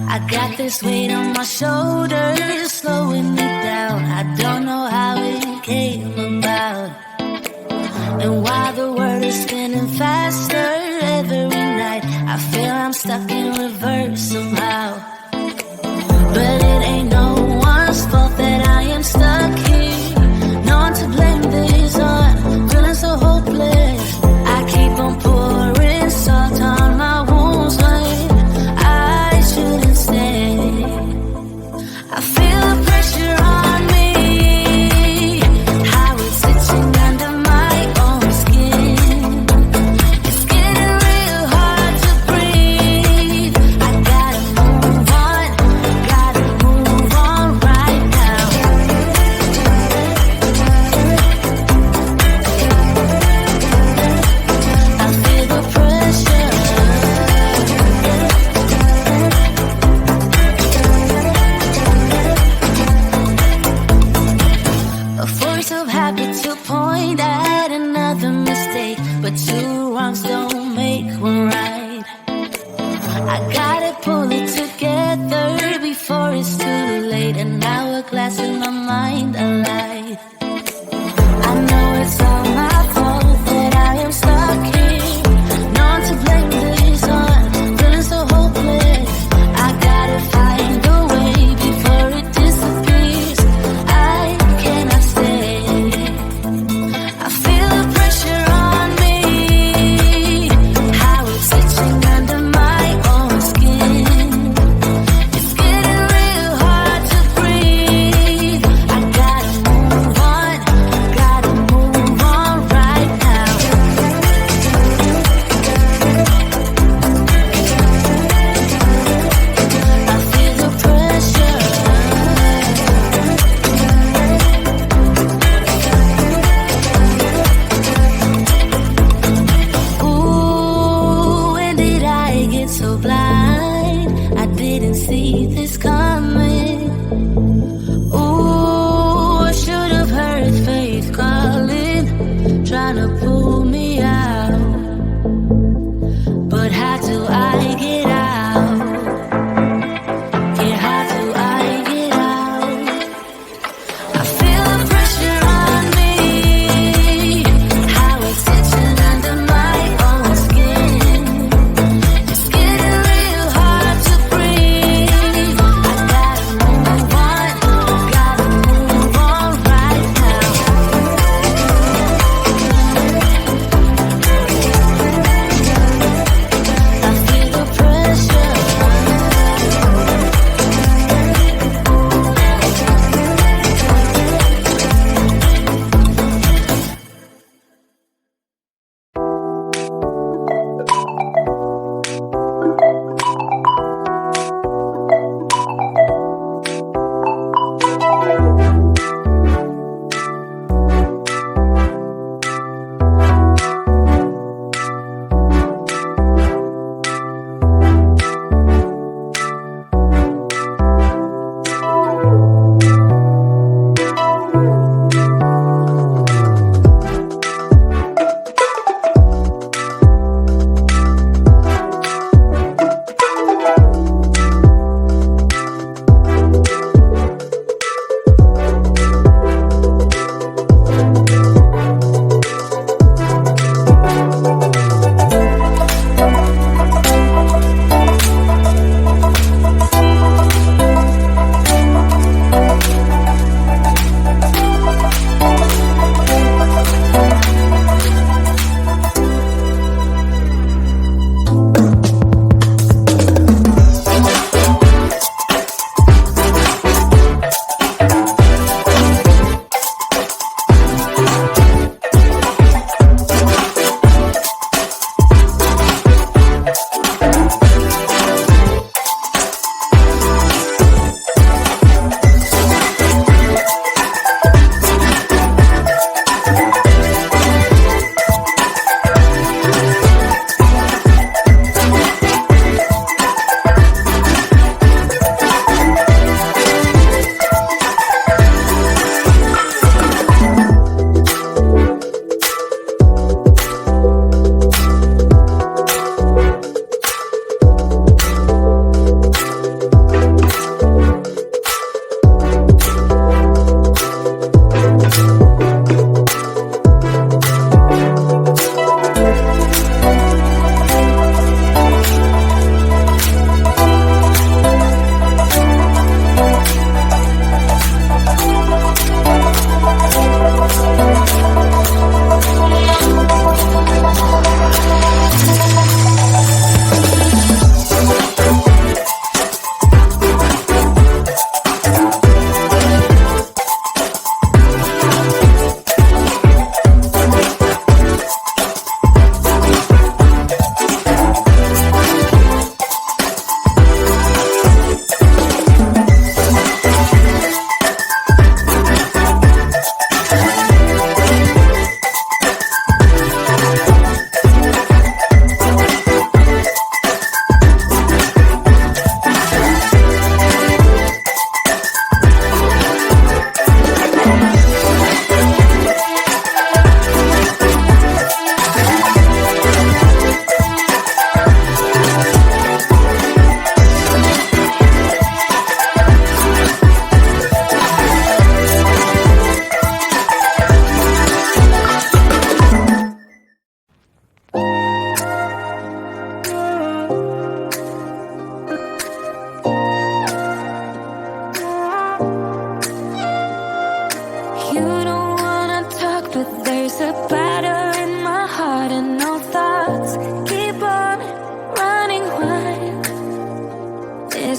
I got this weight on my shoulders, slowing me down. I don't know how it came about. And while the world is spinning faster every night, I feel I'm stuck in reverse somehow. But it ain't no one's fault that I am stuck here. No one to blame this on, feeling so hopeless. I keep on pouring salt on my wounds when I shouldn't stay. I feel the pressure on me, how it's itching under my own skin. It's getting real hard to breathe. I gotta move on right now. I feel the pressure. A force of habit to point at another mistake, but two wrongs don't make one right. I gotta pull it together before it's too late. An hourglass in my mind, a lie. I know it's all my fault that I am stuck here. No one to blame this on, feeling so hopeless. I gotta find a way before it disappears. I cannot stay. I feel the pressure on me, how it's itching under my own skin. It's getting real hard to breathe. I gotta move on right now. I feel the pressure. Ooh, when did I get so blind? I didn't see this coming. Ooh, I should have heard faith calling, trying to pull me out. But how do I get out? Yeah, how do I get out? I feel the pressure on me, how it's itching under my own skin. It's getting real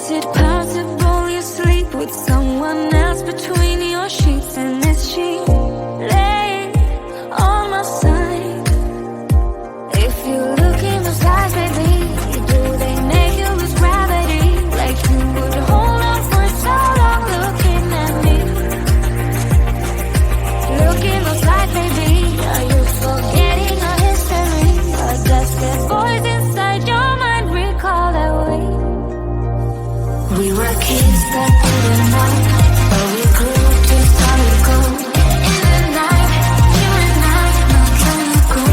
Is it possible you sleep with someone else between your sheets? And is she laying on my side? If you look in those eyes, baby, do they make you lose gravity? Like you would hold on for so long looking at me. Look in those eyes, baby, are you forgetting our history? Or does that voice inside your mind recall that way? We were kids that didn't know, but we grew to solid gold. In the night, you and I, not long ago.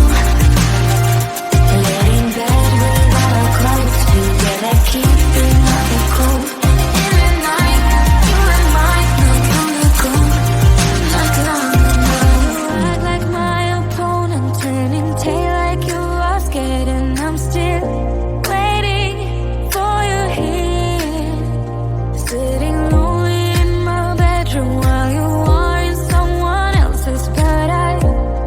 Laid in bed without our clothes, together keeping up the cold. In the night, you and I, not long ago. Not long ago. You act like my opponent, turning tail like you are scared, and I'm still waiting for you here. Sitting lonely in my bedroom while you are in someone else's, but I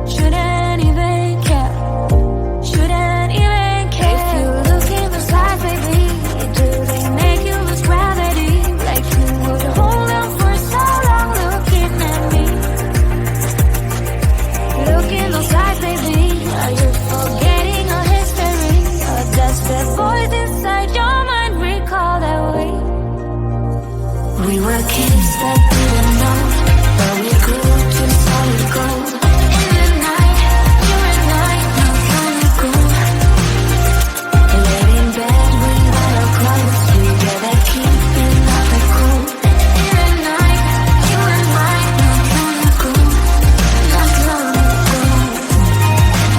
shouldn't even care. Shouldn't even care. If you look in those eyes, baby, do they make you lose gravity? Like you would hold on for so long looking at me. Look in those eyes, baby, are you forgetting our history? Or does that voice inside your mind recall that way? We were kids that didn't know, but we grew to solid gold. In the night, you and I, not long ago. Laid in bed without our clothes, together keeping up the cold. In the night, you and I, not long ago. Not long ago.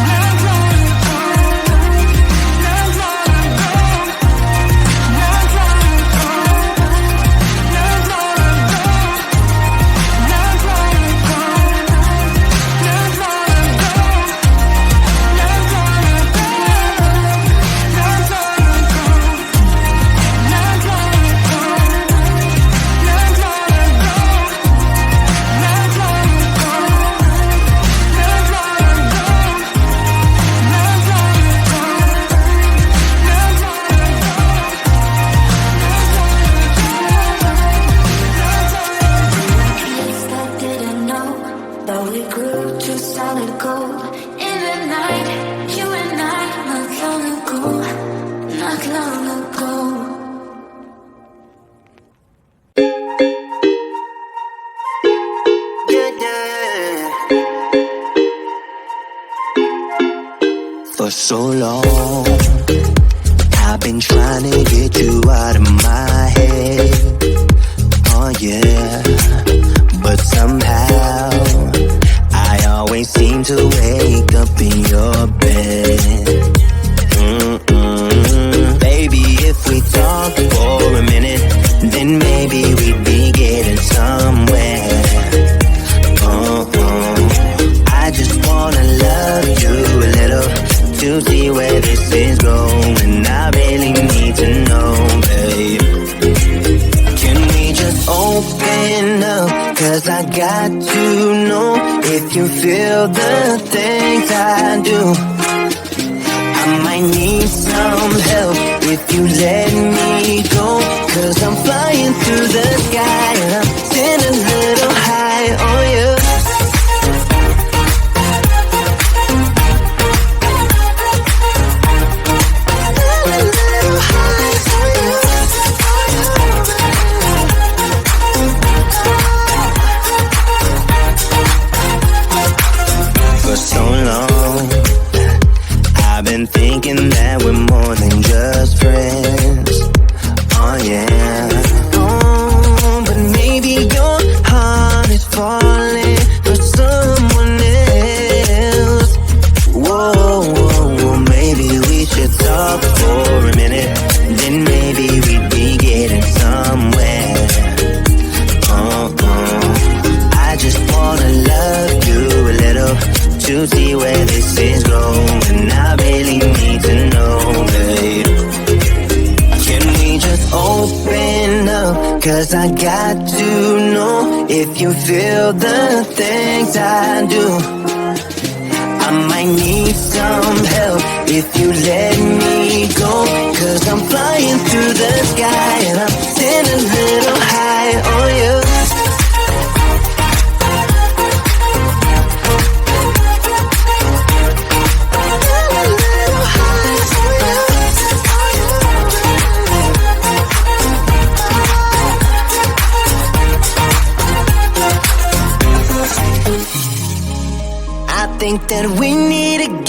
Not long ago. Not long ago. Not long ago. Not long ago. Not long ago. Not long ago. Not long ago. Not long ago. Not long ago. Not long ago. Not long ago. Not long ago. Not long ago. Kids that didn't know, but we grew to solid gold. In the night, you and I, not long ago. Not long ago. Yeah, yeah. For so long, I've been trying to get you out of my head. Oh yeah, but somehow I always seem to wake up in your bed. Baby, if we talk for a minute, then maybe we'd be getting somewhere. I just wanna love you a little to see where this is going. I really need to know, babe. Can we just open up? 'Cause I got to know if you feel the things I do. I might need some help if you let me go. 'Cause I'm flying through the sky and I'm sitting a little high on you. For so long, I've been thinking that we're more than just friends. Oh yeah. Oh, but maybe your heart is falling for someone else. Whoa, whoa, whoa, maybe we should talk for a minute. Then maybe we'd be getting somewhere. I just wanna love you a little to see where this is going. I really need to know, babe. Can we just open up? 'Cause I got to know if you feel the things I do. I might need some help if you let me go. 'Cause I'm flying through the sky and I'm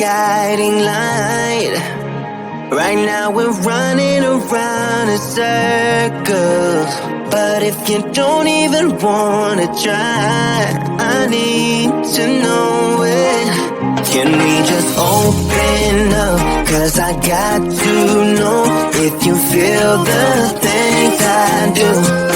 guiding light. Right now we're running around in circles, but if you don't even wanna try, I need to know it. Can we just open up? 'Cause I got to know if you feel the things I do.